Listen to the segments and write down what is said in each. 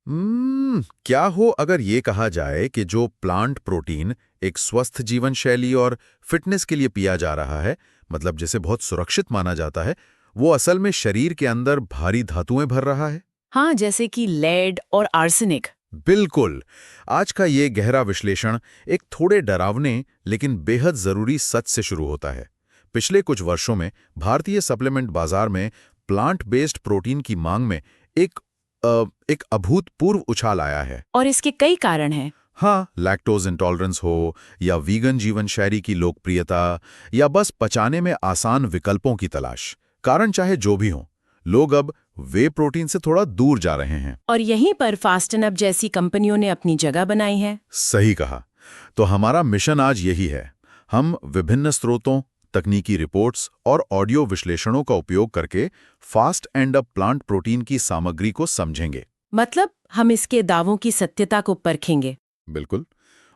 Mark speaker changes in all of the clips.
Speaker 1: क्या हो अगर ये कहा जाए कि जो प्लांट प्रोटीन एक स्वस्थ जीवन शैली और फिटनेस के लिए पिया जा रहा है, मतलब जिसे बहुत सुरक्षित माना जाता है, वो असल में शरीर के अंदर भारी धातुएं भर रहा है?
Speaker 2: हाँ, जैसे कि लेड और आर्सेनिक।
Speaker 1: बिल्कुल। आज का ये गहरा विश्लेषण एक थोड़े डरावने लेकिन बेहद जरूरी सच से शुरू होता है। पिछले कुछ वर्षों में भारतीय सप्लीमेंट बाजार में प्लांट बेस्ड प्रोटीन की मांग में एक अभूतपूर्व उछाल आया है।
Speaker 2: और इसके कई कारण हैं।
Speaker 1: हाँ, लैक्टोज इंटॉलरेंस हो या वीगन जीवन शैली की लोकप्रियता या बस पचाने में आसान विकल्पों की तलाश, कारण चाहे जो भी हो, लोग अब वे प्रोटीन से थोड़ा दूर जा रहे हैं।
Speaker 2: और यहीं पर फास्ट एंड अप जैसी कंपनियों ने अपनी जगह बनाई है।
Speaker 1: सही कहा। तो हमारा मिशन आज यही है। हम विभिन्न स्रोतों, तकनीकी रिपोर्ट्स और ऑडियो विश्लेषणों का उपयोग करके fast and up plant protein की सामग्री को समझेंगे।
Speaker 2: मतलब हम इसके दावों की सत्यता को परखेंगे।
Speaker 1: बिल्कुल।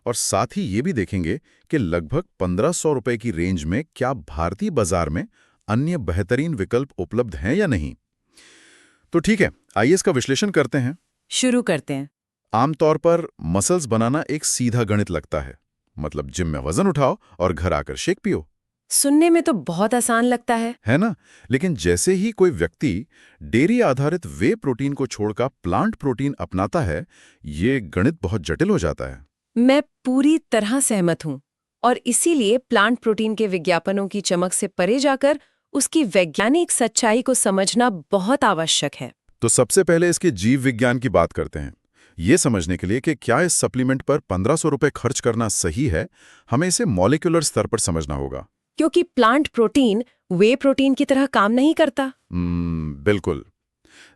Speaker 1: और साथ ही ये भी देखेंगे कि लगभग 1500 रुपए की रेंज में क्या भारतीय बाजार में अन्य बेहतरीन विकल्प उपलब्ध हैं या नहीं। तो ठीक है, आइए इसका विश्लेषण करते हैं।
Speaker 2: शुरू करते हैं।
Speaker 1: आमतौर पर मसल्स बनाना एक सीधा गणित लगता है, मतलब जिम में वजन उठाओ और घर आकर शेक पियो।
Speaker 2: सुनने में तो बहुत आसान लगता है
Speaker 1: ना? लेकिन जैसे ही कोई व्यक्ति डेयरी आधारित वे प्रोटीन को छोड़कर प्लांट प्रोटीन अपनाता है, ये गणित बहुत जटिल हो जाता है।
Speaker 2: मैं पूरी तरह सहमत हूँ। और इसीलिए प्लांट प्रोटीन के विज्ञापनों की चमक से परे जाकर उसकी वैज्ञानिक सच्चाई को समझना बहुत आवश्यक है।
Speaker 1: तो सबसे पहले इसके जीव विज्ञान की बात करते हैं। ये समझने के लिए कि क्या इस सप्लीमेंट पर 1500 रुपए खर्च करना सही है, हमें इसे मॉलिक्यूलर स्तर पर समझना होगा।
Speaker 2: क्योंकि प्लांट प्रोटीन वे प्रोटीन की तरह काम नहीं करता।
Speaker 1: बिल्कुल।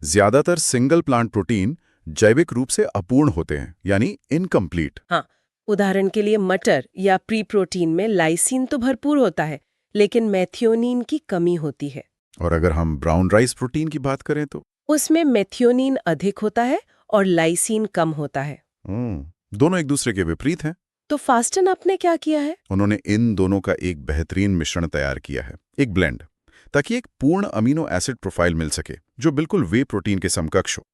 Speaker 1: ज्यादातर सिंगल प्लांट प्रोटीन जैविक रूप से अपूर्ण होते हैं, यानी इनकम्प्लीट।
Speaker 2: हाँ, उदाहरण के लिए मटर या प्री प्रोटीन में लाइसिन तो भरपूर होता है, लेकिन मेथियोनिन की कमी होती है।
Speaker 1: और अगर हम ब्राउन राइस प्रोटीन की बात करें तो
Speaker 2: उसमें मेथियोनिन अधिक होता है और लाइसिन कम होता है।
Speaker 1: दोनों एक दूसरे के विपरीत हैं।
Speaker 2: तो फास्ट एंड अप ने क्या किया है?
Speaker 1: उन्होंने इन दोनों का एक बेहतरीन मिश्रण तैयार किया है, एक ब्लेंड, ताकि एक पूर्ण अमीनो एसिड प्रोफाइल मिल सके जो बिल्कुल वे प्रोटीन के समकक्ष हो।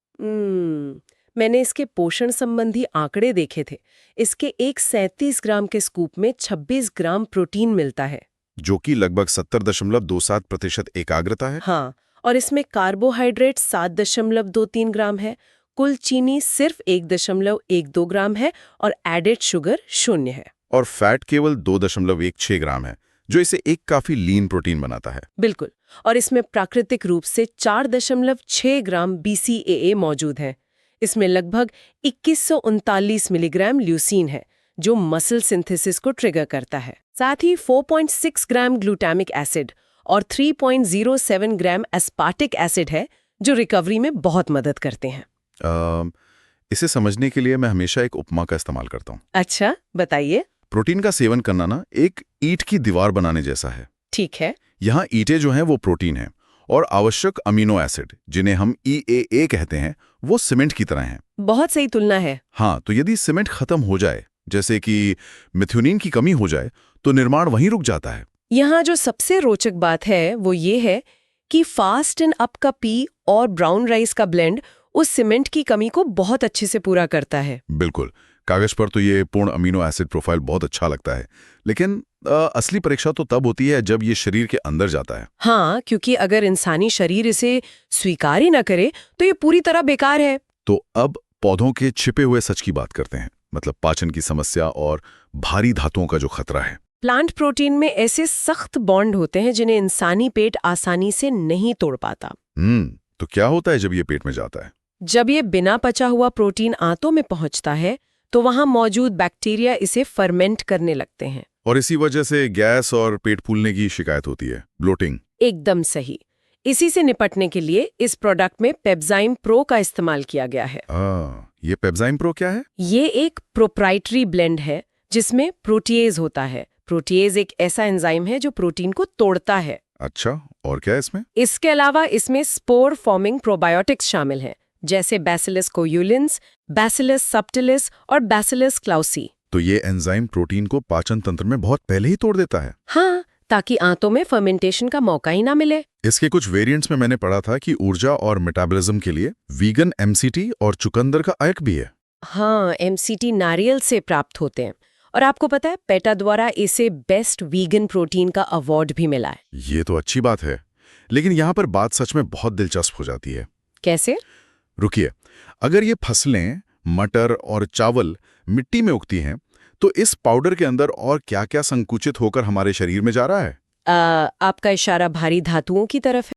Speaker 2: मैंने इसके पोषण संबंधी आंकड़े देखे थे। इसके एक 37 ग्राम के स्कूप में 26 ग्राम प्रोटीन मिलता है,
Speaker 1: जो कि लगभग 70.27% एकाग्रता है।
Speaker 2: हाँ, और इसमें कार्बोहाइड्रेट 7.23 ग्राम है, कुल चीनी सिर्फ 1.12 ग्राम है और एडेड शुगर 0 है।
Speaker 1: और फैट केवल 2.16 ग्राम है, जो इसे एक काफी लीन प्रोटीन बनाता है।
Speaker 2: बिल्कुल। और इसमें प्राकृतिक रूप से 4.6 ग्राम BCAA मौजूद है। इसमें लगभग 2139 मिलीग्राम ल्यूसीन है, जो मसल सिंथेसिस को ट्रिगर करता है। साथ ही 4.6 ग्राम ग्लूटामिक एसिड और 3.07 ग्राम एस्पार्टिक एसिड है, जो रिकवरी में बहुत मदद करते हैं।
Speaker 1: इसे समझने के लिए मैं हमेशा एक उपमा का इस्तेमाल करता हूँ।
Speaker 2: अच्छा, बताइए।
Speaker 1: प्रोटीन का सेवन करना ना एक ईंट की दीवार बनाने जैसा है।
Speaker 2: ठीक है।
Speaker 1: यहाँ ईंटें जो हैं वो प्रोटीन हैं और आवश्यक अमीनो एसिड, जिन्हें हम EAA कहते हैं, वो सीमेंट की तरह हैं।
Speaker 2: बहुत सही तुलना है।
Speaker 1: हाँ, तो यदि सीमेंट खत्म हो जाए, जैसे कि मेथियोनिन की कमी हो जाए, तो निर्माण वहीं रुक जाता है।
Speaker 2: यहाँ जो सबसे रोचक बात है वो ये है कि फास्ट एंड अप का पी और ब्राउन राइस का ब्लेंड उस सीमेंट की कमी को बहुत अच्छे से पूरा करता है।
Speaker 1: बिल्कुल। कागज पर तो ये पूर्ण अमीनो एसिड प्रोफाइल बहुत अच्छा लगता है, लेकिन असली परीक्षा तो तब होती है जब ये शरीर के अंदर जाता है।
Speaker 2: हाँ, क्योंकि अगर इंसानी शरीर इसे स्वीकार ही न करे तो ये पूरी तरह बेकार है।
Speaker 1: तो अब पौधों के छिपे हुए सच की बात करते हैं, मतलब पाचन की समस्या और भारी धातुओं का जो खतरा है।
Speaker 2: प्लांट प्रोटीन में ऐसे सख्त बॉन्ड होते हैं जिन्हें इंसानी पेट आसानी से नहीं तोड़ पाता।
Speaker 1: तो क्या होता है जब ये पेट में जाता है?
Speaker 2: जब ये बिना पचा हुआ प्रोटीन आंतों में पहुंचता है तो वहां मौजूद बैक्टीरिया इसे फर्मेंट करने लगते हैं।
Speaker 1: और इसी वजह से गैस और पेट फूलने की शिकायत होती है, ब्लोटिंग।
Speaker 2: एकदम सही। इसी से निपटने के लिए इस प्रोडक्ट में पेप्जाइम प्रो का इस्तेमाल किया गया है।
Speaker 1: ये पेप्जाइम प्रो क्या है?
Speaker 2: ये एक प्रोप्राइटरी ब्लेंड है जिसमें प्रोटीएज होता है। प्रोटीएज एक ऐसा एंजाइम है जो प्रोटीन को तोड़ता है।
Speaker 1: अच्छा, और क्या है इसमें?
Speaker 2: इसके अलावा इसमें स्पोर फॉर्मिंग प्रोबायोटिक्स शामिल हैं, जैसे बैसिलस कोयूलेंस, बैसिलस सबटिलिस और बैसिलस क्लाउसी।
Speaker 1: तो ये एंजाइम प्रोटीन को पाचन तंत्र में बहुत पहले ही तोड़ देता है।
Speaker 2: हाँ, ताकि आंतों में फर्मेंटेशन का मौका ही ना मिले।
Speaker 1: इसके कुछ वेरिएंट्स में मैंने पढ़ा था कि ऊर्जा और मेटाबॉलिज्म के लिए वीगन एमसीटी और चुकंदर का अयक भी है।
Speaker 2: हाँ, एमसीटी नारियल से प्राप्त होते हैं और आपको पता है पेटा द्वारा इसे बेस्ट वीगन प्रोटीन का अवार्ड भी मिला है।
Speaker 1: ये तो अच्छी बात है, लेकिन यहाँ पर बात सच में बहुत दिलचस्प हो जाती है।
Speaker 2: कैसे?
Speaker 1: रुकिए, अगर ये फसलें मटर और चावल मिट्टी में उगती हैं, तो इस पाउडर के अंदर और क्या-क्या संकुचित होकर हमारे शरीर में जा रहा है?
Speaker 2: आपका इशारा भारी धातुओं की तरफ है।